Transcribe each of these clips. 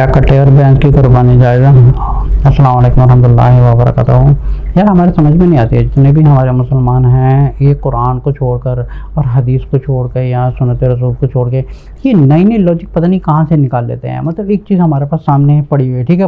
क्या कटे और भैंस की कुर्बानी जायज़ है? अस्सलाम वालेकुम रहमतुल्लाहि व बरकातहू। यार हमारे समझ में नहीं आती है, जितने भी हमारे मुसलमान हैं ये कुरान को छोड़कर और हदीस को छोड़ के या सुन्नत रसूल को छोड़ के ये नई नई लॉजिक पता नहीं कहाँ से निकाल लेते हैं। मतलब एक चीज़ हमारे पास सामने पड़ी हुई है, ठीक है,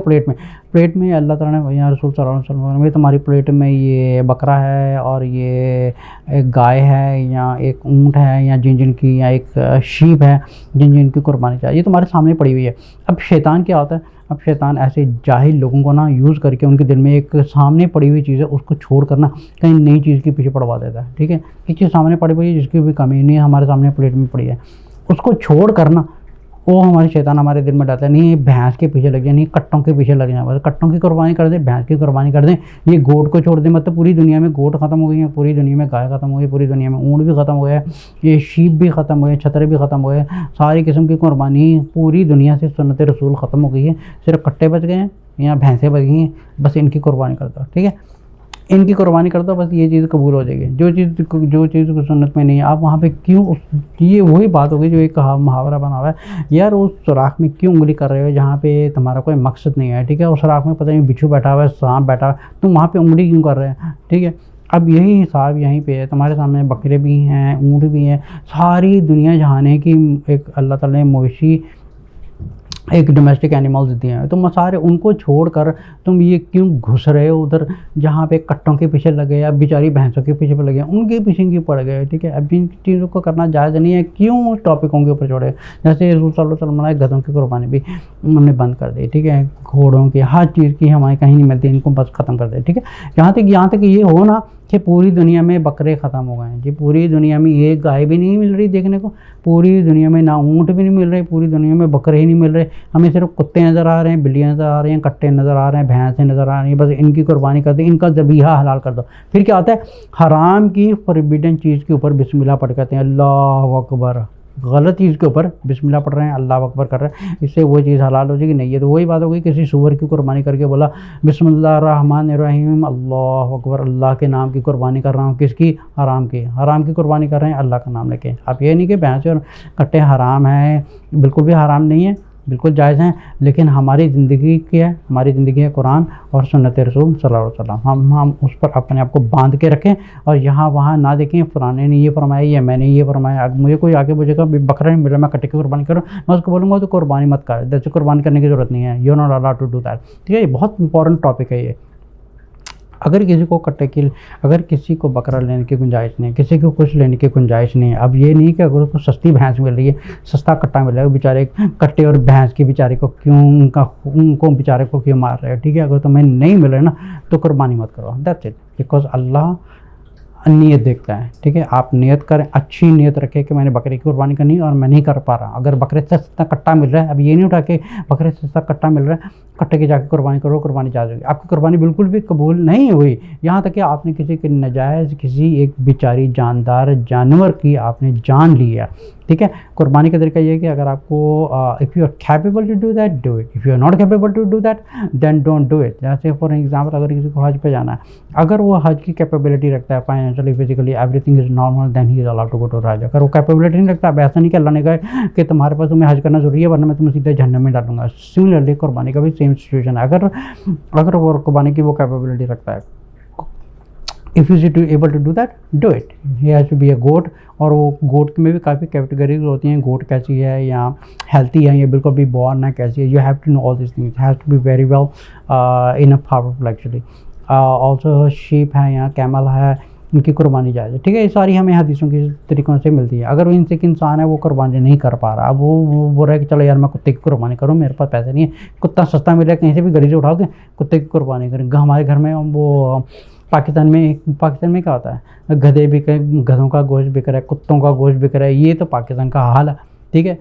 प्लेट में अल्लाह ताला ने या रसूल सल्लल्लाहु अलैहि वसल्लम, तुम्हारी प्लेट में ये बकरा है और ये एक गाय है या एक ऊँट है या जिन की या एक शीप है जिन की कुर्बानी चाहिए, ये तुम्हारे सामने पड़ी हुई है। अब शैतान क्या होता है, अब शैतान ऐसे जाहिल लोगों को ना यूज़ करके उनके दिल में एक सामने पड़ी हुई चीज़ है उसको छोड़ कर ना कहीं नई चीज़ के पीछे पड़वा देता है। ठीक है, एक चीज़ सामने पड़ी हुई है जिसकी भी कमी नहीं है, हमारे सामने प्लेट में पड़ी है, उसको छोड़ कर ना वो हमारे शैतान हमारे दिल में डालता है, नहीं भैंस के पीछे लग जाए, नहीं कट्टों के पीछे लग जाए, बस कट्टों की कुर्बानी कर दे, भैंस की कुर्बानी कर दें, ये गोट को छोड़ दें। मतलब पूरी दुनिया में गोट खत्म हो गई है, पूरी दुनिया में गाय खत्म हो गई, पूरी दुनिया में ऊँट भी खत्म हो गया, ये शीप भी खत्म हो गए, छतरे भी खत्म हो गए, सारी किस्म की कुर्बानी पूरी दुनिया से सुन्नत रसूल ख़त्म हो गई है, सिर्फ कट्टे बच गए हैं या भैंसें बच गई हैं, बस इनकी कुर्बानी कर दो। ठीक है, इनकी कुर्बानी कर दो, बस ये चीज़ कबूल हो जाएगी। जो चीज़ सुन्नत में नहीं है, आप वहाँ पे क्यों ये वही बात होगी जो एक मुहावरा बना हुआ है, यार उस सुराख में क्यों उंगली कर रहे हो जहाँ पे तुम्हारा कोई मकसद नहीं है। ठीक है, उस सुराख में पता नहीं बिच्छू बैठा हुआ है, सांप बैठा हुआ है, तुम वहाँ पे उंगली क्यों कर रहे हैं। ठीक है, अब यही हिसाब यहीं पे है, तुम्हारे सामने बकरे भी हैं, ऊँट भी हैं, सारी दुनिया जहाने की एक अल्लाह ताला ने मवेशी एक डोमेस्टिक एनिमल्स दिए हैं, तुम सारे उनको छोड़कर तुम ये क्यों घुस रहे हो उधर जहाँ पे कट्टों के पीछे लगे या बेचारी भैंसों के पीछे लगे, उनके पीछे क्यों पड़ गए। ठीक है, अब इन चीज़ों को करना जायज़ नहीं है, क्यों उस टॉपिकों के ऊपर छोड़े। जैसे रसूल सल्लल्लाहु अलैहि वसल्लम ने गधों की कुर्बानी भी हमने बंद कर दी। ठीक है, घोड़ों की हर चीज़ की हमारे कहीं नहीं मिलती, इनको बस ख़त्म कर दे। ठीक है, यहाँ तक ये हो ना कि पूरी दुनिया में बकरे ख़त्म हो गए हैं जी, पूरी दुनिया में एक गाय भी नहीं मिल रही देखने को, पूरी दुनिया में ना ऊँट भी नहीं मिल रहे, पूरी दुनिया में बकरे ही नहीं मिल रहे, हमें सिर्फ कुत्ते नज़र आ रहे हैं, बिल्लियाँ नज़र आ रही हैं, कट्टे नज़र आ रहे हैं, भैंसें नज़र आ रही हैं, बस इनकी कुर्बानी कर दे, इनका ज़बीहा हलाल कर दो। फिर क्या होता है, हराम की फॉरबिडन चीज़ के ऊपर बिस्मिल्लाह पढ़ कहते हैं, अल्लाह अकबर, गलत चीज़ के ऊपर बिस्मिल्लाह पढ़ रहे हैं, अल्लाह अकबर कर रहे हैं, इससे वो चीज़ हलाल हो जाएगी नहीं। है तो वही बात हो गई, किसी सूअर की कुर्बानी करके बोला बिस्मिल्लाहिर्रहमानिर्रहीम अल्लाह अकबर, अल्लाह के नाम की कुर्बानी कर रहा हूँ, किसकी, हराम की कुर्बानी कर रहे हैं अल्लाह का नाम लेके। आप ये नहीं कि भैंस और कट्टे हराम हैं, बिल्कुल भी हराम नहीं है, बिल्कुल जायज़ हैं, लेकिन हमारी ज़िंदगी की है, हमारी ज़िंदगी है कुरान और सुन्नत रसूल सल्लल्लाहु अलैहि वसल्लम, हम उस पर अपने आप को बांध के रखें और यहाँ वहाँ ना देखें फलाने ने ये फरमाया या मैंने ये फरमाया। अब मुझे कोई आगे पूछेगा बकरा नहीं मिल रहा, मैं कट्टे की कुर्बानी करूँ, मैं उसको बोलूँगा तो कुर्बानी मत कर, जैसे कुर्बानी करने की ज़रूरत नहीं है, you not allowed to do that. ठीक है, ये बहुत इंपॉर्टेंट टॉपिक है ये। अगर किसी को बकरा लेने की गुंजाइश नहीं है, किसी को कुछ लेने की गुंजाइश नहीं है, अब ये नहीं कि अगर उसको सस्ती भैंस मिल रही है, सस्ता कट्टा मिल रहा है, बेचारे कट्टे और भैंस के बेचारे को क्यों उनको बेचारे को क्यों मार रहे हो। ठीक है, अगर तुम्हें नहीं मिल रहा है ना तो कुर्बानी मत करो, दैट्स इट, बिकॉज अल्लाह नीयत देखता है। ठीक है, आप नियत करें, अच्छी नियत रखें कि मैंने बकरे की कुर्बानी करनी है और मैं नहीं कर पा रहा, अगर बकरे से सस्ता कट्टा मिल रहा है, अब ये नहीं उठा के बकरे से सस्ता कट्टा मिल रहा है कट्टे की जाके कुर्बानी करो, कुर्बानी जा जाएगी, आपकी कुर्बानी बिल्कुल भी कबूल नहीं हुई। यहाँ तक कि आपने किसी के नाजायज़ किसी एक बेचारी जानदार जानवर की आपने जान ली है। ठीक है, कुर्बानी का तरीका ये है कि अगर आपको if you are capable to do that do it, if you are not capable to do that then don't do it. जैसे फॉर एग्जांपल अगर किसी को हज पे जाना है, अगर वो हज की कैपेबिलिटी रखता है, financially physically everything is normal, then he is allowed to go to हज। अगर वो कैपेबिलिटी नहीं रखता, अब ऐसा नहीं कि अल्लाह ने कहा कि तुम्हारे पास तुम्हें हज करना जरूरी है वरना मैं तुम्हें सीधे जहन्नम में डालूंगा। सिमिलरली कुर्बानी का भी सेम सिचुएशन है, अगर वो कुर्बानी की वो कैपेबिलिटी रखता है, if you able to do that do it. He has to be a goat, और वो गोट में भी काफ़ी कैटेगरीज होती हैं, गोट कैसी है या हेल्थी है या बिल्कुल भी बॉर्न है कैसी है, you have to know all this things, has to be very well enough powerful actually. Also sheep है या कैमल है, इनकी कुर्बानी जायज़ है। ठीक है, ये सारी हमें हदीसों के तरीक़ों से मिलती है। अगर वो इनसे एक इंसान है वो कुर्बानी नहीं कर पा रहा, अब वो बोल रहा है कि चलो यार मैं कुत्ते की कुर्बानी करूँ, मेरे पास पैसे नहीं है, कुत्ता सस्ता मिल रहा है कहीं से भी गली से उठा के कुत्ते की कुर्बानी करें। हमारे घर में वो पाकिस्तान में क्या होता है, गधे बिक रहे, गधों का गोश्त बिक रहा है, कुत्तों का गोश्त बिक रहा है, ये तो पाकिस्तान का हाल है। ठीक है,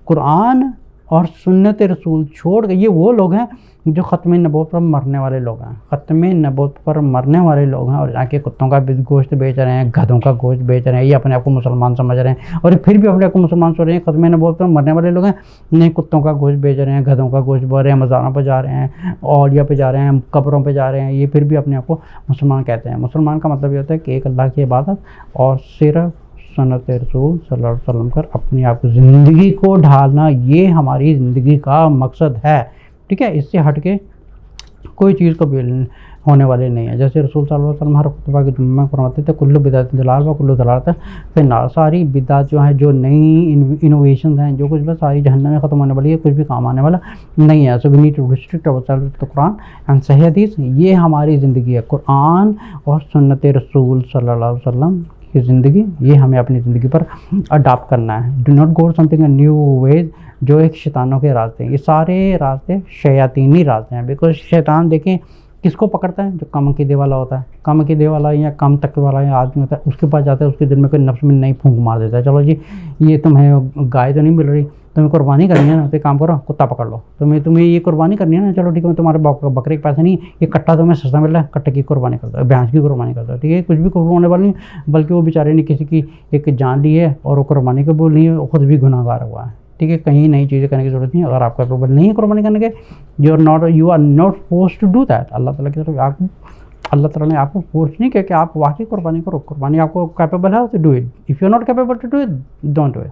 कुरान और सुन्नत रसूल छोड़ के ये वो लोग हैं जो ख़त्म नबूवत पर मरने वाले लोग हैं, ख़त्म नबूवत पर मरने वाले लोग हैं, और जाके कुत्तों का गोश्त बेच रहे हैं, गधों का गोश्त बेच रहे हैं, ये अपने आप को मुसलमान समझ रहे हैं और फिर भी अपने आप को मुसलमान समझ रहे हैं। ख़त्म नबूवत पर मरने वाले लोग हैं, नहीं कुत्तों का गोश्त बेच रहे हैं, गधों का गोश्त बो रहे हैं, मज़ारों पर जा रहे हैं, औलिया पे जा रहे हैं, कब्रों पर जा रहे हैं, ये फिर भी अपने आप को मुसलमान कहते हैं। मुसलमान का मतलब ये होता है कि एक अल्लाह की इबादत और सिर्फ सुन्नत रसूल सल्लल्लाहु अलैहि वसल्लम कर अपनी आप ज़िंदगी को ढालना, ये हमारी ज़िंदगी का मकसद है। ठीक है, इससे हट के कोई चीज़ को होने वाली नहीं है। जैसे रसूल सल्लल्लाहु अलैहि वसल्लम हर खुतबा के जुम्मे में फरमाते थे कुल्लु बिदअतिन दलाल व कुल्लु दलालत फिन्नार। सारी बिदअत जो है, जो नई इनोवेशन हैं, जो कुछ भी सारी जहन्नम में ख़त्म होने वाली है, कुछ भी काम आने वाला नहीं है। So we need to restrict ourself to Quran and सही हदीस। ये हमारी ज़िंदगी है, कुरान और सुन्नत रसूल सल्लल्लाहु अलैहि वसल्लम की ज़िंदगी, ये हमें अपनी ज़िंदगी पर अडाप्ट करना है। Do not go something new ways, जो एक शैतानों के रास्ते हैं। ये सारे रास्ते शयातीनी रास्ते हैं, बिकॉज शैतान देखें किसको पकड़ता है, जो कम अक़ीदे वाला होता है। कम अक़ीदे वाला या कम तकवे वाला या आदमी होता है, उसके पास जाता है, उसके दिल में कोई नफ्स में नई फूंक मार देता है। चलो जी, ये तुम्हें गाय तो नहीं मिल रही, तुम्हें कुर्बानी करनी है ना, तो काम करो, कुत्ता पकड़ लो। तुम्हें ये कुर्बानी करनी है ना, चलो ठीक है, तुम्हारे बकरे के पैसे नहीं, ये कट्टा तुम्हें सस्ता मिल रहा है, कट्टे की कुर्बानी कर दो, भैंस की कुर्बानी कर दो। ठीक है, कुछ भी कुर्बान होने वाली नहीं, बल्कि वो बेचारे ने किसी की एक जान ली है और वो कुर्बानी के बोल नहीं है, वो खुद भी गुनाहगार हुआ है। ठीक है, कहीं नई चीज़ें करने की ज़रूरत नहीं है। अगर आप कैपेबल नहीं है कुर्बानी करने के, you are not force to do that. Allah ताला की तरफ अल्लाह ताला ने आपको फोर्स नहीं किया कि आप वाकई कुर्बानी करो। कुर्बानी आपको कैपेबल है तो do it. If you are not capable to do it, don't do it.